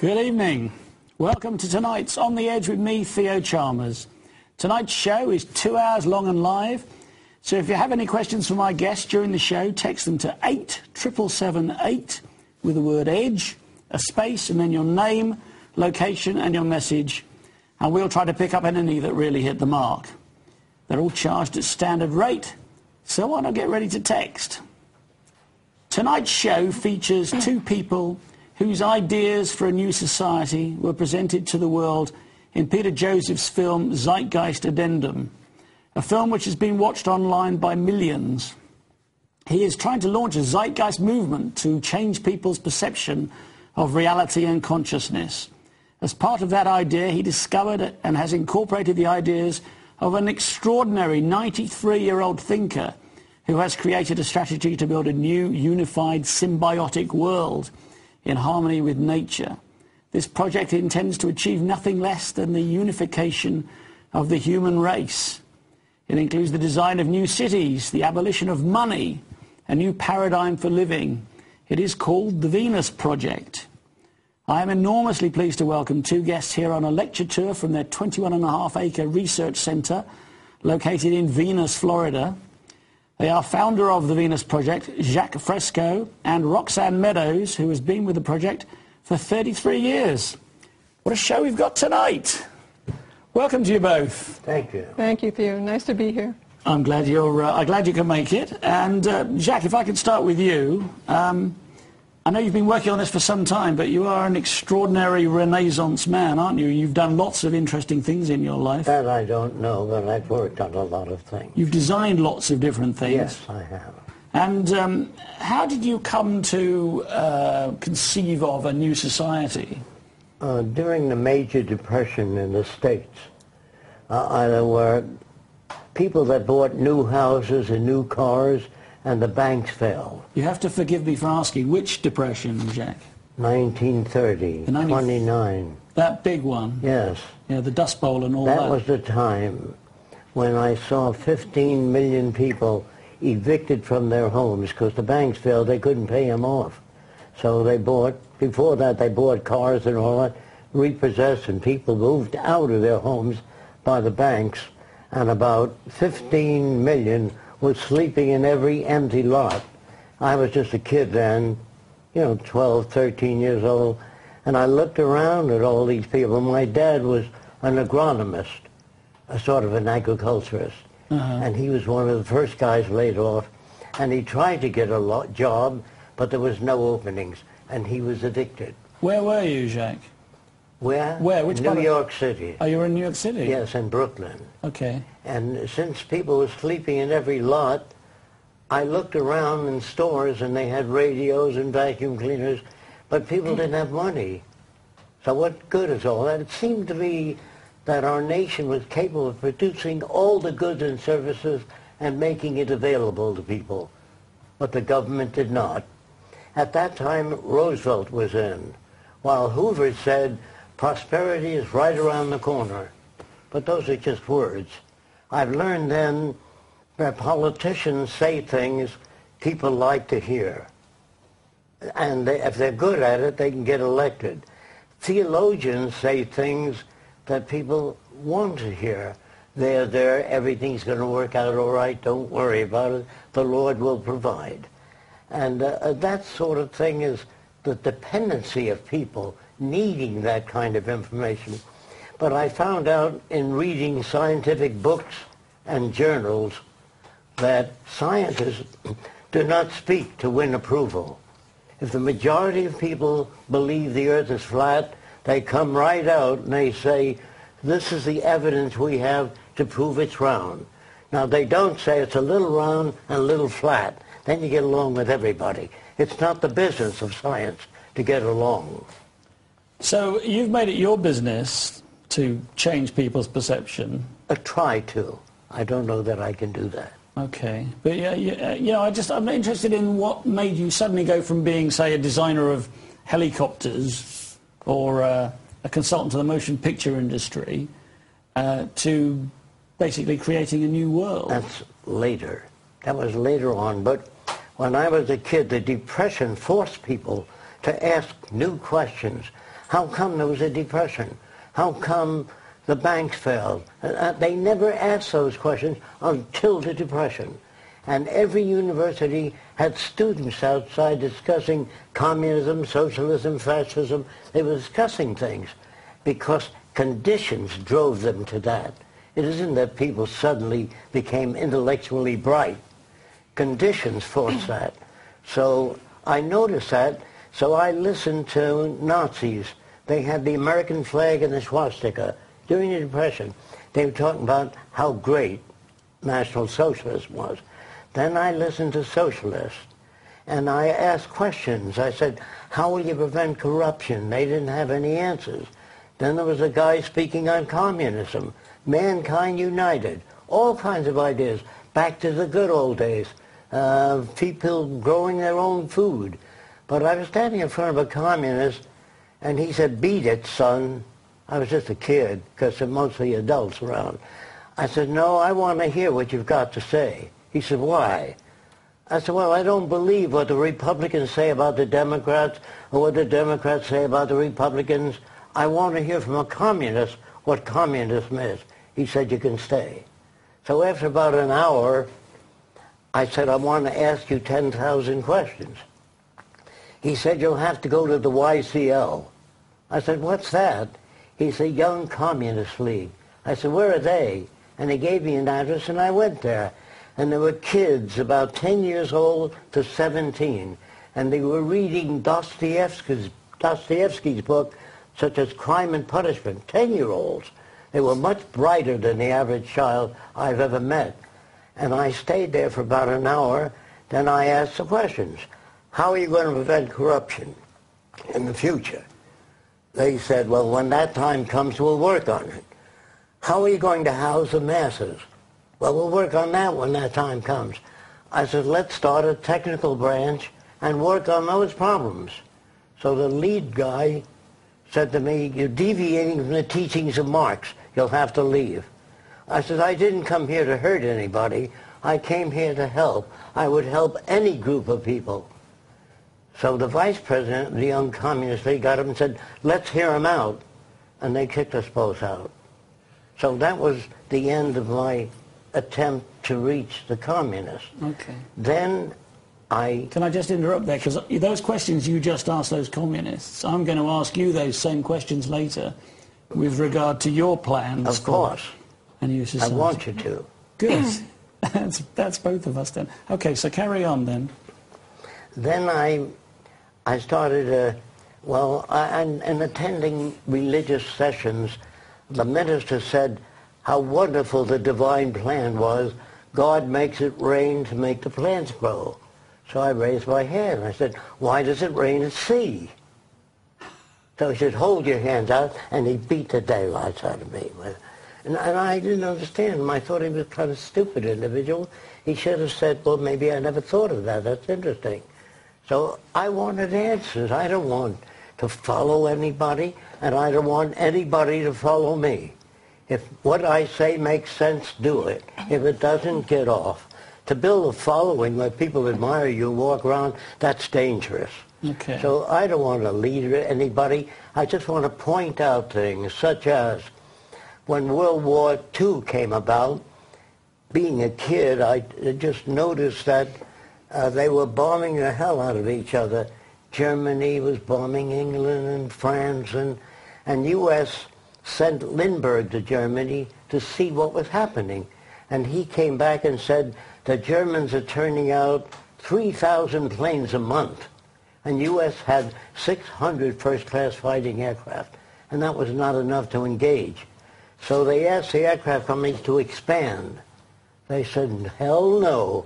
Good evening. Welcome to tonight's On the Edge with me, Theo Chalmers. Tonight's show is 2 hours long and live, so if you have any questions for my guests during the show, text them to 87778 with the word EDGE, a space, and then your name, location, and your message, and we'll try to pick up any that really hit the mark. They're all charged at standard rate, so why not get ready to text? Tonight's show features two people whose ideas for a new society were presented to the world in Peter Joseph's film Zeitgeist Addendum, a film which has been watched online by millions. He is trying to launch a zeitgeist movement to change people's perception of reality and consciousness. As part of that idea, he discovered and has incorporated the ideas of an extraordinary 93-year-old thinker who has created a strategy to build a new, unified, symbiotic world in harmony with nature. This project intends to achieve nothing less than the unification of the human race. It includes the design of new cities, the abolition of money, a new paradigm for living. It is called the Venus Project. I am enormously pleased to welcome two guests here on a lecture tour from their 21.5-acre research center located in Venus, Florida. They are founder of the Venus Project, Jacques Fresco, and Roxanne Meadows, who has been with the project for 33 years. What a show we've got tonight. Welcome to you both. Thank you. Thank you, Theo. Nice to be here. I'm glad you can make it. And Jacques, if I could start with you. I know you've been working on this for some time, but you are an extraordinary Renaissance man, aren't you? You've done lots of interesting things in your life. That I don't know, but I've worked on a lot of things. You've designed lots of different things. Yes, I have. And how did you come to conceive of a new society? During the major depression in the States, there were people that bought new houses and new cars, and the banks failed. You have to forgive me for asking, which depression, Jack? 1930, 29. That big one? Yes. Yeah, the Dust Bowl and all that. That was the time when I saw 15 million people evicted from their homes because the banks failed. They couldn't pay them off. So they bought, before that they bought cars and all that, repossessed, and people moved out of their homes by the banks, and about 15 million was sleeping in every empty lot. I was just a kid then, 12, 13 years old, and I looked around at all these people. My dad was an agronomist, a sort of an agriculturist, and he was one of the first guys laid off, and he tried to get a job, but there was no openings, and he was addicted. Where were you, Jacques? Where? Which part? New York City. Oh, you were in New York City? Yes, in Brooklyn. Okay. And since people were sleeping in every lot, I looked around in stores and they had radios and vacuum cleaners, but people didn't have money. So what good is all that? It seemed to me that our nation was capable of producing all the goods and services and making it available to people, but the government did not. At that time, Roosevelt was in, while Hoover said, prosperity is right around the corner. But those are just words. I've learned then that politicians say things people like to hear. And if they're good at it, they can get elected. Theologians say things that people want to hear. They're there, everything's going to work out all right, don't worry about it, the Lord will provide. And that sort of thing is the dependency of people needing that kind of information. But I found out in reading scientific books and journals that scientists do not speak to win approval. If the majority of people believe the earth is flat, they come right out and they say, this is the evidence we have to prove it's round. Now, they don't say it's a little round and a little flat. Then you get along with everybody. It's not the business of science to get along. So you've made it your business to change people's perception. Try to. I don't know that I can do that. Okay. But I'm interested in what made you suddenly go from being, say, a designer of helicopters or a consultant to the motion picture industry to basically creating a new world. That's later. That was later on. But when I was a kid, the Depression forced people to ask new questions. How come there was a depression? How come the banks failed? They never asked those questions until the depression. And every university had students outside discussing communism, socialism, fascism. They were discussing things because conditions drove them to that. It isn't that people suddenly became intellectually bright. Conditions forced that. So I noticed that, so I listened to Nazis. They had the American flag and the swastika. During the Depression, they were talking about how great National Socialism was. Then I listened to socialists, and I asked questions. I said, how will you prevent corruption? They didn't have any answers. Then there was a guy speaking on communism, mankind united, all kinds of ideas, back to the good old days, people growing their own food. But I was standing in front of a communist, and he said, beat it, son. I was just a kid, because there are mostly adults around. I said, no, I want to hear what you've got to say. He said, why? I said, well, I don't believe what the Republicans say about the Democrats or what the Democrats say about the Republicans. I want to hear from a communist what communism is. He said, you can stay. So after about an hour, I said, I want to ask you 10,000 questions. He said, you'll have to go to the YCL. I said, what's that? He said, Young Communist League. I said, where are they? And he gave me an address, and I went there. And there were kids about 10 years old to 17, and they were reading Dostoevsky's book, such as Crime and Punishment, 10-year-olds. They were much brighter than the average child I've ever met. And I stayed there for about an hour. Then I asked the questions. How are you going to prevent corruption in the future? They said, well, when that time comes, we'll work on it. How are you going to house the masses? Well, we'll work on that when that time comes. I said, let's start a technical branch and work on those problems. So the lead guy said to me, you're deviating from the teachings of Marx. You'll have to leave. I said, I didn't come here to hurt anybody. I came here to help. I would help any group of people. So the vice president of the Young Communist League got up and said, let's hear him out. And they kicked us both out. So that was the end of my attempt to reach the communists. Okay. Then Can I just interrupt there? Because those questions you just asked those communists, I'm going to ask you those same questions later with regard to your plans. Of course. A new society. I want you to. Good. That's both of us then. Okay, so carry on then. Then I started, in attending religious sessions, the minister said how wonderful the divine plan was. God makes it rain to make the plants grow. So I raised my hand. I said, why does it rain at sea? So he said, hold your hands out, and he beat the daylights out of me. And I didn't understand him. I thought he was kind of stupid individual. He should have said, well, maybe I never thought of that. That's interesting. So I wanted answers. I don't want to follow anybody, and I don't want anybody to follow me. If what I say makes sense, do it. If it doesn't, get off. To build a following where people admire you and walk around, that's dangerous. Okay. So I don't want to lead anybody. I just want to point out things, such as when World War II came about, being a kid, I just noticed that they were bombing the hell out of each other. Germany was bombing England and France, and U.S. sent Lindbergh to Germany to see what was happening. And he came back and said, the Germans are turning out 3,000 planes a month. And U.S. had 600 first-class fighting aircraft. And that was not enough to engage. So they asked the aircraft companies to expand. They said, hell no.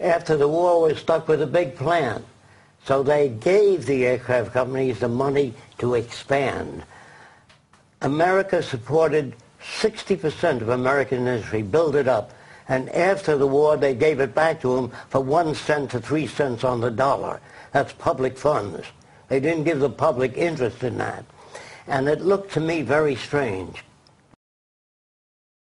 After the war, we're stuck with a big plant. So they gave the aircraft companies the money to expand. America supported 60% of American industry, built it up. And after the war, they gave it back to them for 1 cent to 3 cents on the dollar. That's public funds. They didn't give the public interest in that. And it looked to me very strange.